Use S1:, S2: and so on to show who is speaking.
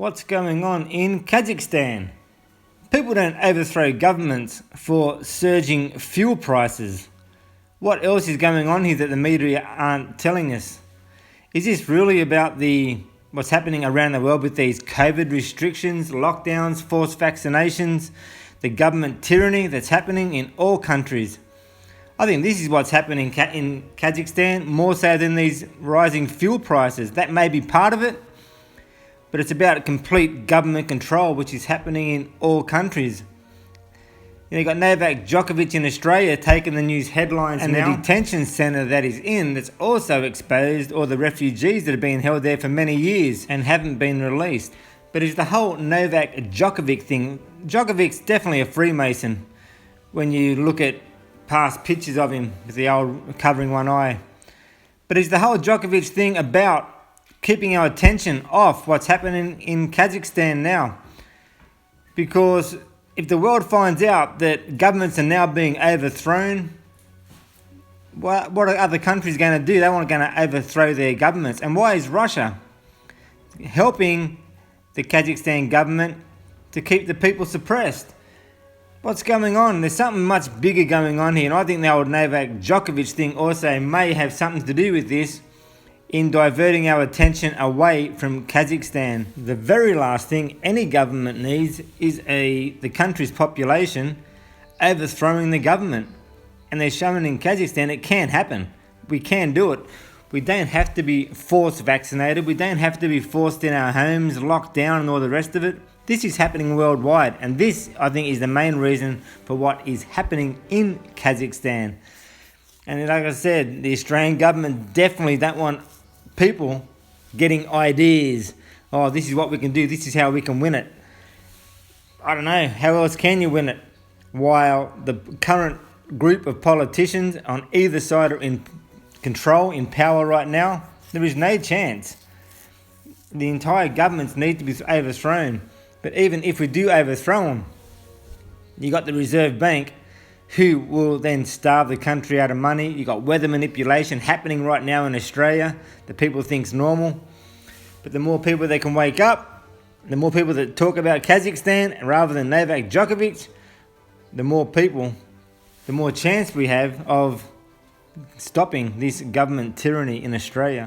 S1: What's going on in Kazakhstan? People don't overthrow governments for surging fuel prices. What else is going on here that the media aren't telling us? Is this really about what's happening around the world with these COVID restrictions, lockdowns, forced vaccinations, the government tyranny that's happening in all countries? I think this is what's happening in Kazakhstan, more so than these rising fuel prices. That may be part of it, but it's about complete government control, which is happening in all countries. You've got Novak Djokovic in Australia taking the news headlines and now. The detention centre that is in that's also exposed all the refugees that have been held there for many years and haven't been released. But it's the whole Novak Djokovic thing. Djokovic's definitely a Freemason when you look at past pictures of him with the old covering one eye. But it's the whole Djokovic thing about keeping our attention off what's happening in Kazakhstan now. Because if the world finds out that governments are now being overthrown, what are other countries going to do? They aren't going to overthrow their governments. And why is Russia helping the Kazakhstan government to keep the people suppressed? What's going on? There's something much bigger going on here. And I think the old Novak Djokovic thing also may have something to do with this, in diverting our attention away from Kazakhstan. The very last thing any government needs is the country's population overthrowing the government. And they're showing in Kazakhstan it can happen. We can do it. We don't have to be forced vaccinated. We don't have to be forced in our homes, locked down and all the rest of it. This is happening worldwide. And this, I think, is the main reason for what is happening in Kazakhstan. And like I said, the Australian government definitely don't want people getting ideas. Oh, this is what we can do. This is how we can win it. I don't know. How else can you win it? While the current group of politicians on either side are in control, in power right now, there is no chance. The entire governments need to be overthrown. But even if we do overthrow them, you got the Reserve Bank, who will then starve the country out of money. You've got weather manipulation happening right now in Australia that people think's normal. But the more people that can wake up, the more people that talk about Kazakhstan rather than Novak Djokovic, the more people, the more chance we have of stopping this government tyranny in Australia.